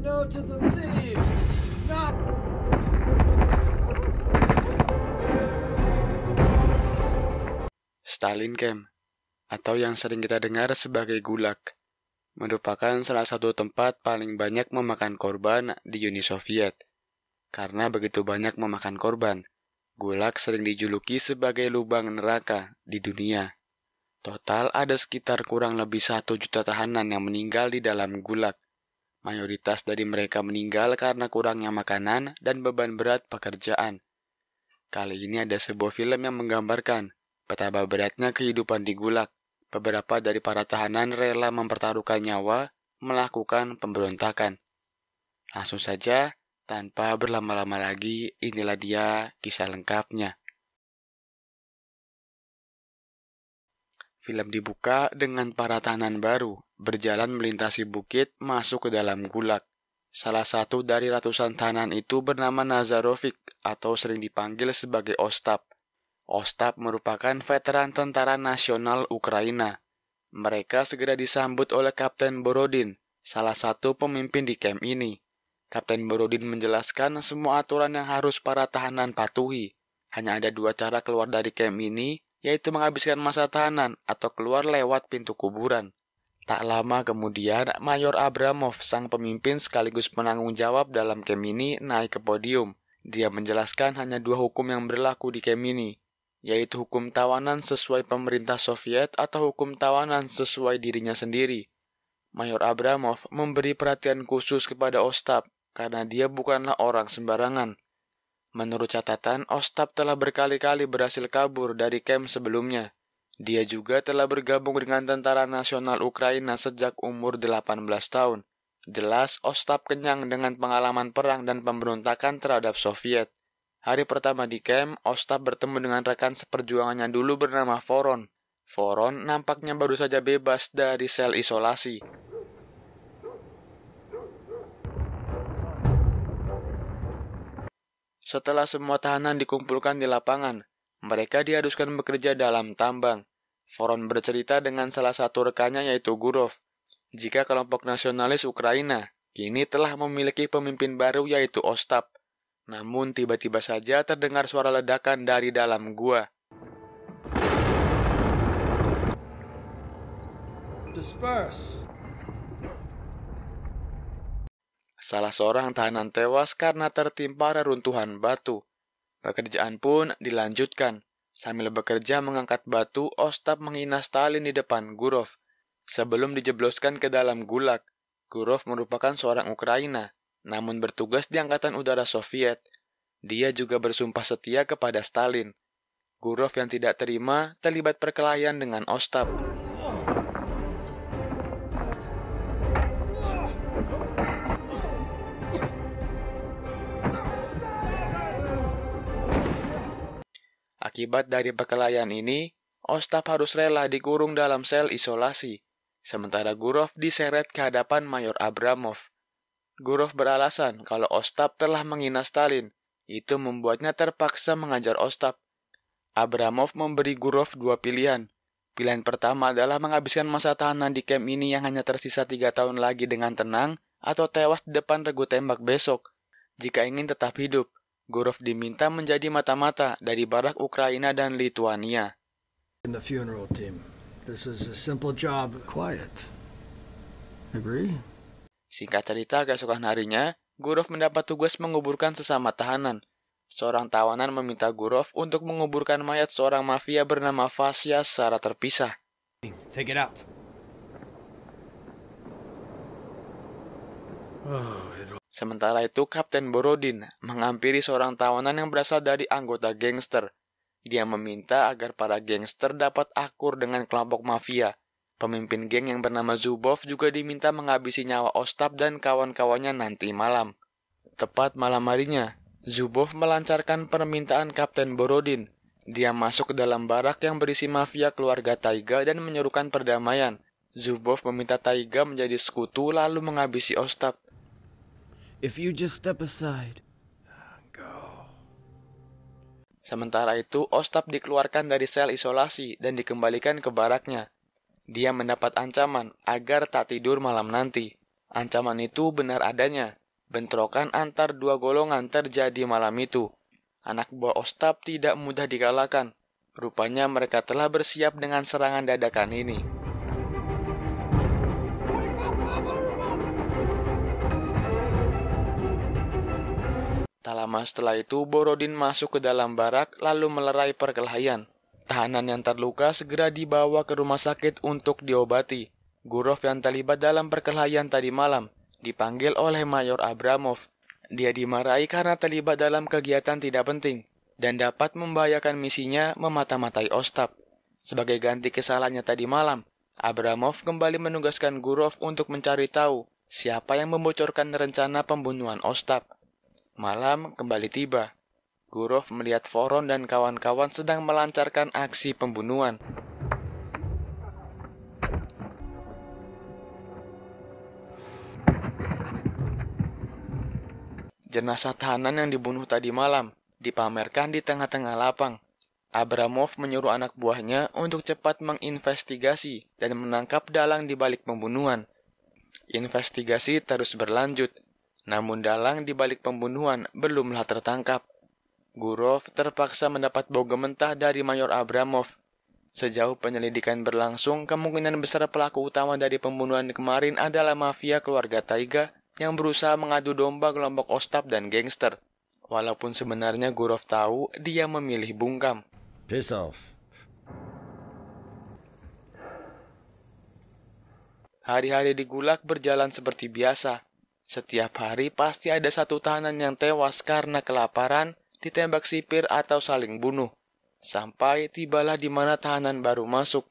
no to the thief. Not... Stalin Camp, atau yang sering kita dengar sebagai Gulag, merupakan salah satu tempat paling banyak memakan korban di Uni Soviet. Karena begitu banyak memakan korban, Gulag sering dijuluki sebagai lubang neraka di dunia. Total ada sekitar kurang lebih 1 juta tahanan yang meninggal di dalam Gulag. Mayoritas dari mereka meninggal karena kurangnya makanan dan beban berat pekerjaan. Kali ini ada sebuah film yang menggambarkan betapa beratnya kehidupan di Gulag. Beberapa dari para tahanan rela mempertaruhkan nyawa melakukan pemberontakan. Langsung saja, tanpa berlama-lama lagi, inilah dia kisah lengkapnya. Film dibuka dengan para tahanan baru berjalan melintasi bukit masuk ke dalam Gulag. Salah satu dari ratusan tahanan itu bernama Nazarovic atau sering dipanggil sebagai Ostap. Ostap merupakan veteran tentara nasional Ukraina. Mereka segera disambut oleh Kapten Borodin, salah satu pemimpin di camp ini. Kapten Borodin menjelaskan semua aturan yang harus para tahanan patuhi. Hanya ada 2 cara keluar dari camp ini, yaitu menghabiskan masa tahanan atau keluar lewat pintu kuburan. Tak lama kemudian, Mayor Abramov, sang pemimpin sekaligus penanggung jawab dalam camp ini, naik ke podium. Dia menjelaskan hanya 2 hukum yang berlaku di camp ini, yaitu hukum tawanan sesuai pemerintah Soviet atau hukum tawanan sesuai dirinya sendiri. Mayor Abramov memberi perhatian khusus kepada Ostap karena dia bukanlah orang sembarangan. Menurut catatan, Ostap telah berkali-kali berhasil kabur dari camp sebelumnya. Dia juga telah bergabung dengan Tentara Nasional Ukraina sejak umur 18 tahun. Jelas, Ostap kenyang dengan pengalaman perang dan pemberontakan terhadap Soviet. Hari pertama di camp, Ostap bertemu dengan rekan seperjuangannya dulu bernama Voron. Voron nampaknya baru saja bebas dari sel isolasi. Setelah semua tahanan dikumpulkan di lapangan, mereka diharuskan bekerja dalam tambang. Voron bercerita dengan salah satu rekannya yaitu Gurov. Jika kelompok nasionalis Ukraina kini telah memiliki pemimpin baru yaitu Ostap. Namun tiba-tiba saja terdengar suara ledakan dari dalam gua. Disperse. Salah seorang tahanan tewas karena tertimpa reruntuhan batu. Pekerjaan pun dilanjutkan. Sambil bekerja mengangkat batu, Ostap menghina Stalin di depan Gurov. Sebelum dijebloskan ke dalam Gulag, Gurov merupakan seorang Ukraina, namun bertugas di Angkatan Udara Soviet. Dia juga bersumpah setia kepada Stalin. Gurov yang tidak terima terlibat perkelahian dengan Ostap. Akibat dari perkelahian ini, Ostap harus rela dikurung dalam sel isolasi, sementara Gurov diseret ke hadapan Mayor Abramov. Gurov beralasan kalau Ostap telah menghina Stalin, itu membuatnya terpaksa mengajar Ostap. Abramov memberi Gurov 2 pilihan. Pilihan pertama adalah menghabiskan masa tahanan di camp ini yang hanya tersisa 3 tahun lagi dengan tenang, atau tewas di depan regu tembak besok. Jika ingin tetap hidup, Gurov diminta menjadi mata-mata dari barak Ukraina dan Lituania. In the funeral team. This is a simple job. Quiet. Agree? Singkat cerita, keesokan harinya, Gurov mendapat tugas menguburkan sesama tahanan. Seorang tawanan meminta Gurov untuk menguburkan mayat seorang mafia bernama Vasya secara terpisah. Take it out. Sementara itu, Kapten Borodin menghampiri seorang tawanan yang berasal dari anggota gangster. Dia meminta agar para gangster dapat akur dengan kelompok mafia. Pemimpin geng yang bernama Zubov juga diminta menghabisi nyawa Ostap dan kawan-kawannya nanti malam. Tepat malam harinya, Zubov melancarkan permintaan Kapten Borodin. Dia masuk ke dalam barak yang berisi mafia keluarga Taiga dan menyerukan perdamaian. Zubov meminta Taiga menjadi sekutu lalu menghabisi Ostap. If you just step aside. Go. Sementara itu, Ostap dikeluarkan dari sel isolasi dan dikembalikan ke baraknya. Dia mendapat ancaman agar tak tidur malam nanti. Ancaman itu benar adanya. Bentrokan antar dua golongan terjadi malam itu. Anak buah Ostap tidak mudah dikalahkan. Rupanya mereka telah bersiap dengan serangan dadakan ini. Tak lama setelah itu, Borodin masuk ke dalam barak lalu melerai perkelahian. Tahanan yang terluka segera dibawa ke rumah sakit untuk diobati. Gurov yang terlibat dalam perkelahian tadi malam dipanggil oleh Mayor Abramov. Dia dimarahi karena terlibat dalam kegiatan tidak penting dan dapat membahayakan misinya memata-matai Ostap. Sebagai ganti kesalahannya tadi malam, Abramov kembali menugaskan Gurov untuk mencari tahu siapa yang membocorkan rencana pembunuhan Ostap. Malam kembali tiba. Gurov melihat Voron dan kawan-kawan sedang melancarkan aksi pembunuhan. Jenazah tahanan yang dibunuh tadi malam dipamerkan di tengah-tengah lapang. Abramov menyuruh anak buahnya untuk cepat menginvestigasi dan menangkap dalang di balik pembunuhan. Investigasi terus berlanjut, namun dalang di balik pembunuhan belumlah tertangkap. Gurov terpaksa mendapat bogem mentah dari Mayor Abramov. Sejauh penyelidikan berlangsung, kemungkinan besar pelaku utama dari pembunuhan kemarin adalah mafia keluarga Taiga yang berusaha mengadu domba kelompok Ostap dan gangster. Walaupun sebenarnya Gurov tahu dia memilih bungkam. Piss off. Hari-hari di Gulag berjalan seperti biasa. Setiap hari pasti ada satu tahanan yang tewas karena kelaparan, ditembak sipir atau saling bunuh. Sampai tibalah di mana tahanan baru masuk,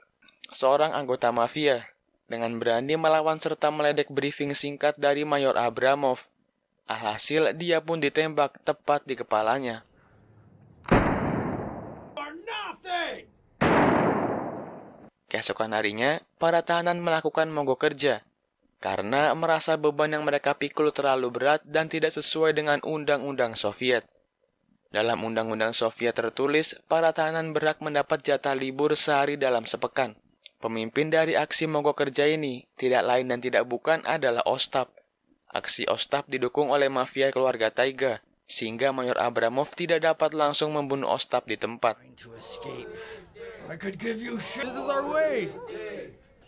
seorang anggota mafia, dengan berani melawan serta meledek briefing singkat dari Mayor Abramov. Alhasil dia pun ditembak tepat di kepalanya. Keesokan harinya, para tahanan melakukan mogok kerja karena merasa beban yang mereka pikul terlalu berat dan tidak sesuai dengan undang-undang Soviet. Dalam undang-undang Soviet tertulis, para tahanan berhak mendapat jatah libur sehari dalam sepekan. Pemimpin dari aksi mogok kerja ini tidak lain dan tidak bukan adalah Ostap. Aksi Ostap didukung oleh mafia keluarga Taiga, sehingga Mayor Abramov tidak dapat langsung membunuh Ostap di tempat. I could give you shit. This is our way.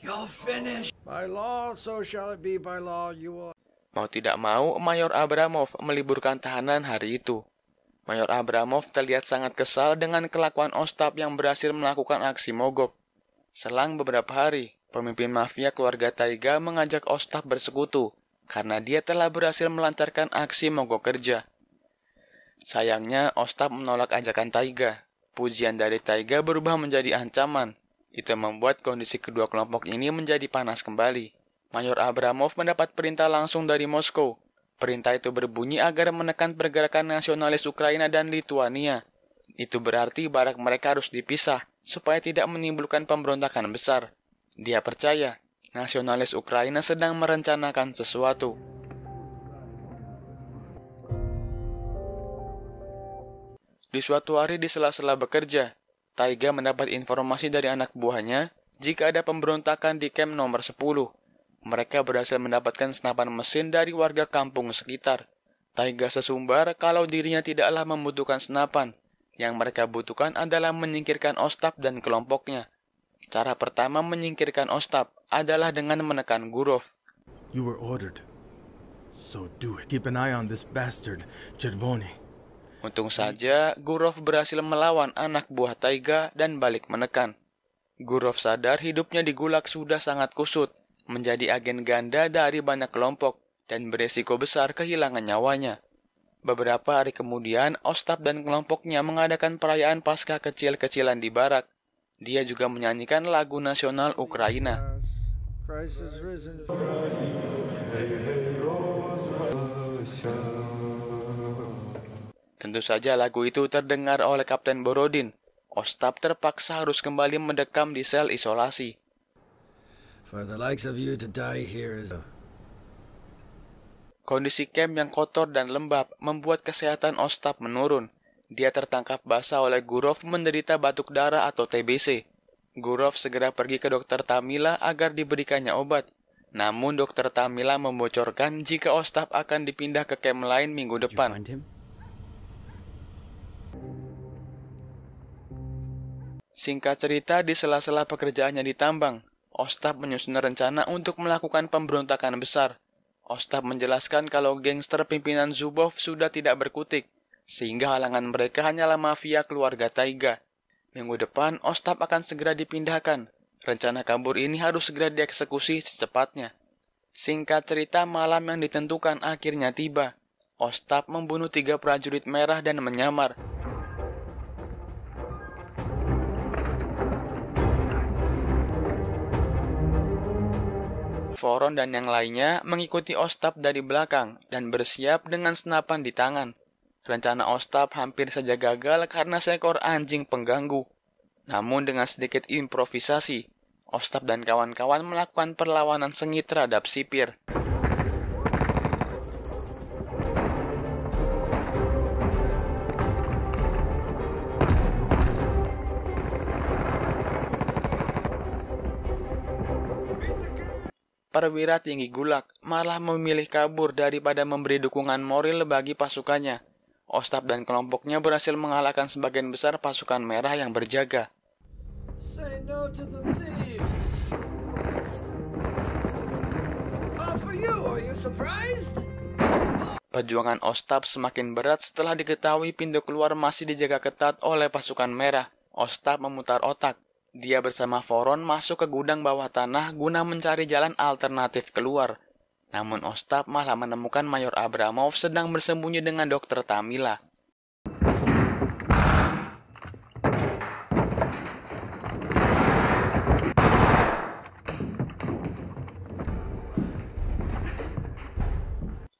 You'll finish. By law, so shall it be. By law, you will. Mau tidak mau, Mayor Abramov meliburkan tahanan hari itu. Mayor Abramov terlihat sangat kesal dengan kelakuan Ostap yang berhasil melakukan aksi mogok. Selang beberapa hari, pemimpin mafia keluarga Taiga mengajak Ostap bersekutu karena dia telah berhasil melancarkan aksi mogok kerja. Sayangnya, Ostap menolak ajakan Taiga. Pujian dari Taiga berubah menjadi ancaman. Itu membuat kondisi kedua kelompok ini menjadi panas kembali. Mayor Abramov mendapat perintah langsung dari Moskow. Perintah itu berbunyi agar menekan pergerakan nasionalis Ukraina dan Lituania. Itu berarti barak mereka harus dipisah, supaya tidak menimbulkan pemberontakan besar. Dia percaya, nasionalis Ukraina sedang merencanakan sesuatu. Di suatu hari di sela-sela bekerja, Taiga mendapat informasi dari anak buahnya jika ada pemberontakan di camp nomor 10. Mereka berhasil mendapatkan senapan mesin dari warga kampung sekitar. Taiga sesumbar kalau dirinya tidaklah membutuhkan senapan. Yang mereka butuhkan adalah menyingkirkan Ostap dan kelompoknya. Cara pertama menyingkirkan Ostap adalah dengan menekan Gurov. You were ordered, so do it. Keep an eye on this bastard, Chervony. Untung saja, Gurov berhasil melawan anak buah Taiga dan balik menekan. Gurov sadar hidupnya di Gulag sudah sangat kusut, menjadi agen ganda dari banyak kelompok, dan beresiko besar kehilangan nyawanya. Beberapa hari kemudian, Ostap dan kelompoknya mengadakan perayaan Paskah kecil-kecilan di barak. Dia juga menyanyikan lagu nasional Ukraina. Christ is risen. Tentu saja lagu itu terdengar oleh Kapten Borodin. Ostap terpaksa harus kembali mendekam di sel isolasi. For the likes of you to die here is... Kondisi camp yang kotor dan lembab membuat kesehatan Ostap menurun. Dia tertangkap basah oleh Gurov menderita batuk darah atau TBC. Gurov segera pergi ke dokter Tamila agar diberikannya obat. Namun Dr. Tamila membocorkan jika Ostap akan dipindah ke camp lain minggu depan. Singkat cerita, di sela-sela pekerjaannya di tambang, Ostap menyusun rencana untuk melakukan pemberontakan besar. Ostap menjelaskan kalau gangster pimpinan Zubov sudah tidak berkutik, sehingga halangan mereka hanyalah mafia keluarga Taiga. Minggu depan, Ostap akan segera dipindahkan. Rencana kabur ini harus segera dieksekusi secepatnya. Singkat cerita, malam yang ditentukan akhirnya tiba. Ostap membunuh 3 prajurit merah dan menyamar. Voron dan yang lainnya mengikuti Ostap dari belakang dan bersiap dengan senapan di tangan. Rencana Ostap hampir saja gagal karena seekor anjing pengganggu. Namun dengan sedikit improvisasi, Ostap dan kawan-kawan melakukan perlawanan sengit terhadap sipir. Perwira tinggi Gulag malah memilih kabur daripada memberi dukungan moral bagi pasukannya. Ostap dan kelompoknya berhasil mengalahkan sebagian besar pasukan merah yang berjaga. Say no to the thieves. All for you, are you surprised? Perjuangan Ostap semakin berat setelah diketahui pintu keluar masih dijaga ketat oleh pasukan merah. Ostap memutar otak. Dia bersama Voron masuk ke gudang bawah tanah guna mencari jalan alternatif keluar. Namun Ostap malah menemukan Mayor Abramov sedang bersembunyi dengan Dr. Tamila.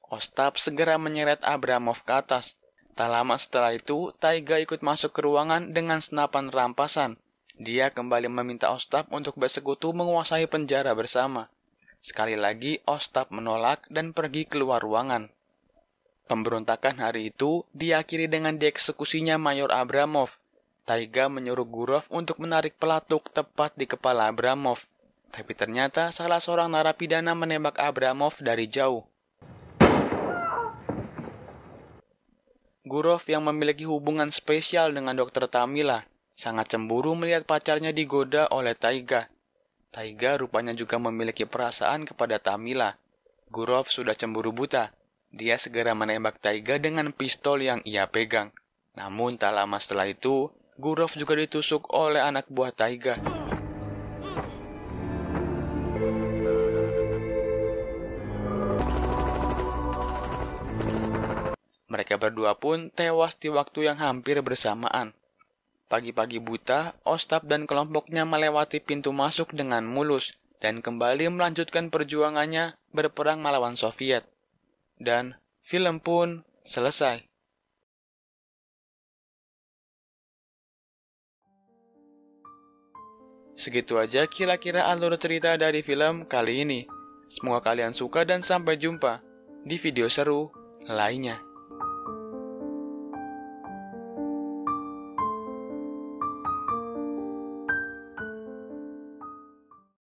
Ostap segera menyeret Abramov ke atas. Tak lama setelah itu, Taiga ikut masuk ke ruangan dengan senapan rampasan. Dia kembali meminta Ostap untuk bersekutu menguasai penjara bersama. Sekali lagi, Ostap menolak dan pergi keluar ruangan. Pemberontakan hari itu diakhiri dengan dieksekusinya Mayor Abramov. Taiga menyuruh Gurov untuk menarik pelatuk tepat di kepala Abramov. Tapi ternyata salah seorang narapidana menembak Abramov dari jauh. Gurov yang memiliki hubungan spesial dengan Dr. Tamila sangat cemburu melihat pacarnya digoda oleh Taiga. Taiga rupanya juga memiliki perasaan kepada Tamila. Gurov sudah cemburu buta. Dia segera menembak Taiga dengan pistol yang ia pegang. Namun tak lama setelah itu, Gurov juga ditusuk oleh anak buah Taiga. Mereka berdua pun tewas di waktu yang hampir bersamaan. Pagi-pagi buta, Ostap dan kelompoknya melewati pintu masuk dengan mulus dan kembali melanjutkan perjuangannya berperang melawan Soviet. Dan film pun selesai. Segitu aja kira-kira alur cerita dari film kali ini. Semoga kalian suka dan sampai jumpa di video seru lainnya.